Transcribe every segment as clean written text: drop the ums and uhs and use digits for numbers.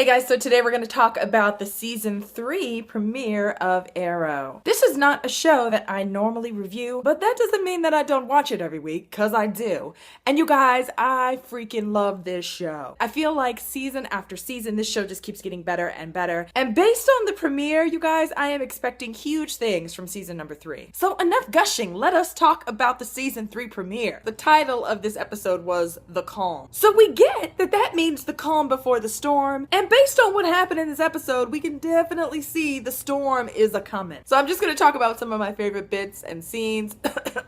Hey guys, so today we're going to talk about the season 3 premiere of Arrow. This is not a show that I normally review, but that doesn't mean that I don't watch it every week, cause I do. And you guys, I freaking love this show. I feel like season after season, this show just keeps getting better and better. And based on the premiere, you guys, I am expecting huge things from season number 3. So enough gushing, let us talk about the season 3 premiere. The title of this episode was The Calm. So we get that means the calm before the storm. And based on what happened in this episode, we can definitely see the storm is a-coming. So I'm just going to talk about some of my favorite bits and scenes,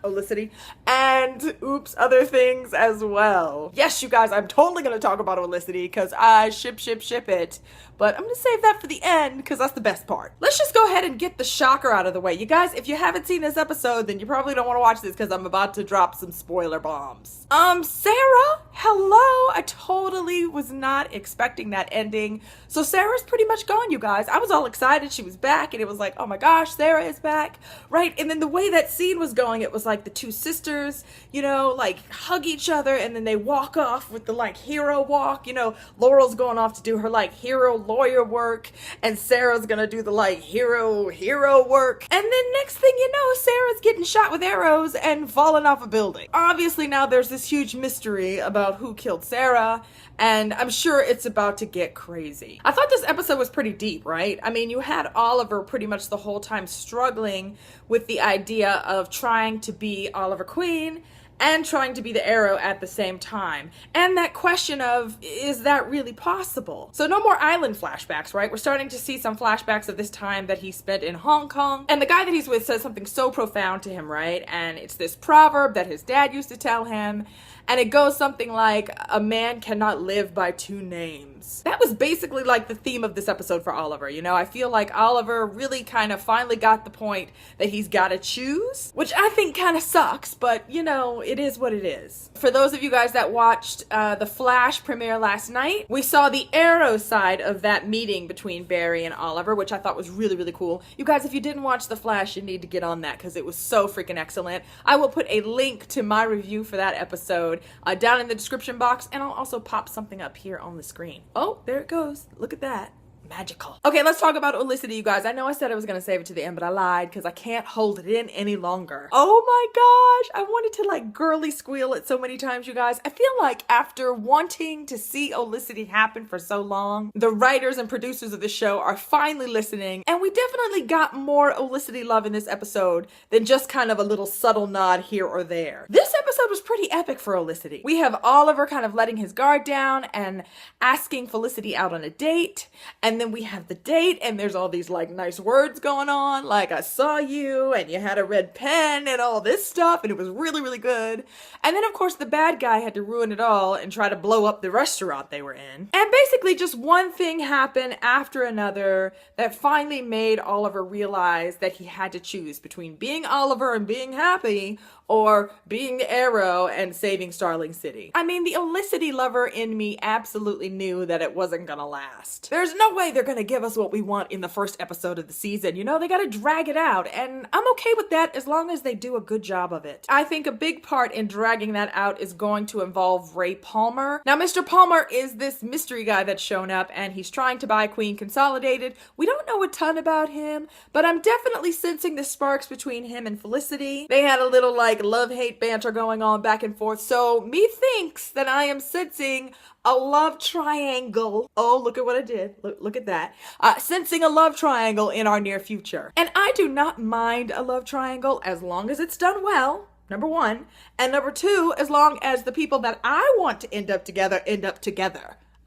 Olicity, and other things as well. Yes, you guys, I'm totally going to talk about Olicity because I ship it. But I'm going to save that for the end because that's the best part. Let's just go ahead and get the shocker out of the way. You guys, if you haven't seen this episode, then you probably don't want to watch this because I'm about to drop some spoiler bombs. Sarah? Hello? I totally was not expecting that ending. So Sarah's pretty much gone, you guys. I was all excited she was back and it was like, oh my gosh, Sarah is back, right? And then the way that scene was going, it was like the two sisters, you know, like hug each other and then they walk off with the like hero walk, you know, Laurel's going off to do her like hero lawyer work and Sarah's gonna do the like hero work. And then next thing you know, Sarah's getting shot with arrows and falling off a building. Obviously now there's this huge mystery about who killed Sarah, and I'm sure it's about to get crazy. I thought this episode was pretty deep, right? I mean, you had Oliver pretty much the whole time struggling with the idea of trying to be Oliver Queen and trying to be the Arrow at the same time. And that question of, is that really possible? So no more island flashbacks, right? We're starting to see some flashbacks of this time that he spent in Hong Kong. And the guy that he's with says something so profound to him, right? And it's this proverb that his dad used to tell him. And it goes something like, a man cannot live by two names. That was basically like the theme of this episode for Oliver. You know, I feel like Oliver really kind of finally got the point that he's got to choose, which I think kind of sucks, but you know, it is what it is. For those of you guys that watched the Flash premiere last night, we saw the Arrow side of that meeting between Barry and Oliver, which I thought was really, really cool. You guys, if you didn't watch the Flash, you need to get on that because it was so freaking excellent. I will put a link to my review for that episode down in the description box, and I'll also pop something up here on the screen. Oh, there it goes. Look at that. Magical. Okay, let's talk about Olicity, you guys. I know I said I was going to save it to the end, but I lied because I can't hold it in any longer. Oh my gosh. I wanted to like girly squeal it so many times, you guys. I feel like after wanting to see Olicity happen for so long, the writers and producers of the show are finally listening, and we definitely got more Olicity love in this episode than just kind of a little subtle nod here or there. This episode was pretty epic for Olicity. We have Oliver kind of letting his guard down and asking Felicity out on a date, and then we have the date and there's all these like nice words going on, like I saw you and you had a red pen and all this stuff, and it was really, really good. And then of course the bad guy had to ruin it all and try to blow up the restaurant they were in. And basically just one thing happened after another that finally made Oliver realize that he had to choose between being Oliver and being happy or being the Arrow and saving Starling City. I mean, the Olicity lover in me absolutely knew that it wasn't gonna last. There's no way they're gonna give us what we want in the first episode of the season. You know, they gotta drag it out, and I'm okay with that as long as they do a good job of it. I think a big part in dragging that out is going to involve Ray Palmer. Now, Mr. Palmer is this mystery guy that's shown up, and he's trying to buy Queen Consolidated. We don't know a ton about him, but I'm definitely sensing the sparks between him and Felicity. They had a little like love-hate banter going on back and forth, so me thinks that I am sensing a love triangle. Oh, look at what I did. Look at that. Sensing a love triangle in our near future. And I do not mind a love triangle as long as it's done well, number one. And number two, as long as the people that I want to end up together,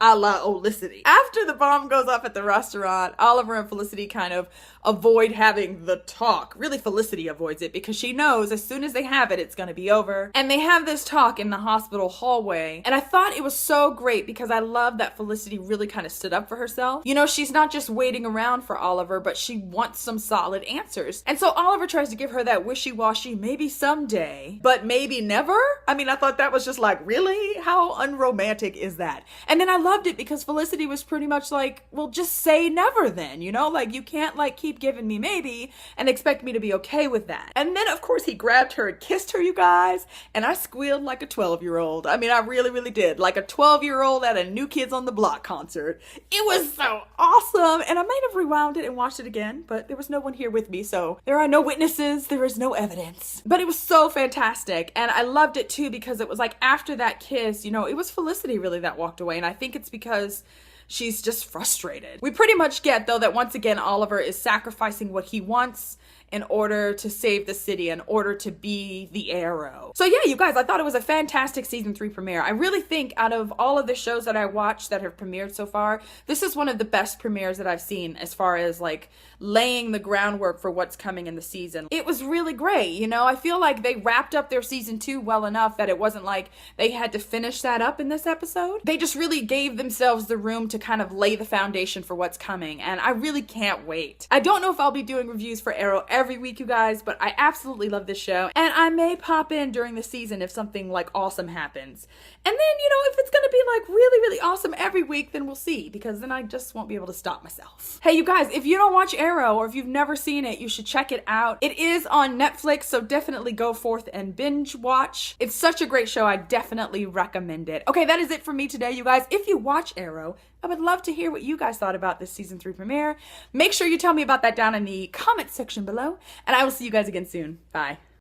a la Olicity. After the bomb goes off at the restaurant, Oliver and Felicity kind of avoid having the talk. Really, Felicity avoids it because she knows as soon as they have it, it's going to be over. And they have this talk in the hospital hallway. And I thought it was so great because I love that Felicity really kind of stood up for herself. You know, she's not just waiting around for Oliver, but she wants some solid answers. And so Oliver tries to give her that wishy-washy, maybe someday, but maybe never. I mean, I thought that was just like, really? How unromantic is that? And then I loved it because Felicity was pretty much like, well, just say never then, you know? Like, you can't like keep giving me maybe and expect me to be okay with that. And then of course he grabbed her and kissed her, you guys, and I squealed like a 12-year-old. I mean, I really, really did. Like a 12-year-old at a New Kids on the Block concert. It was so awesome. And I might have rewound it and watched it again, but there was no one here with me, so there are no witnesses, there is no evidence. But it was so fantastic, and I loved it too because it was like after that kiss, you know, it was Felicity really that walked away, and I think it's because she's just frustrated. We pretty much get, though, that once again Oliver is sacrificing what he wants in order to save the city, in order to be the Arrow. So yeah, you guys, I thought it was a fantastic season 3 premiere. I really think out of all of the shows that I watched that have premiered so far, this is one of the best premieres that I've seen as far as like laying the groundwork for what's coming in the season. It was really great, you know? I feel like they wrapped up their season 2 well enough that it wasn't like they had to finish that up in this episode. They just really gave themselves the room to kind of lay the foundation for what's coming, and I really can't wait. I don't know if I'll be doing reviews for Arrow every week, you guys, but I absolutely love this show, and I may pop in during the season if something like awesome happens. And then, you know, if it's gonna be like really, really awesome every week, then we'll see, because then I just won't be able to stop myself. Hey, you guys, if you don't watch Arrow, or if you've never seen it, you should check it out. It is on Netflix, so definitely go forth and binge watch. It's such a great show, I definitely recommend it. Okay, that is it for me today, you guys. If you watch Arrow, I would love to hear what you guys thought about this season 3 premiere. Make sure you tell me about that down in the comment section below, and I will see you guys again soon. Bye.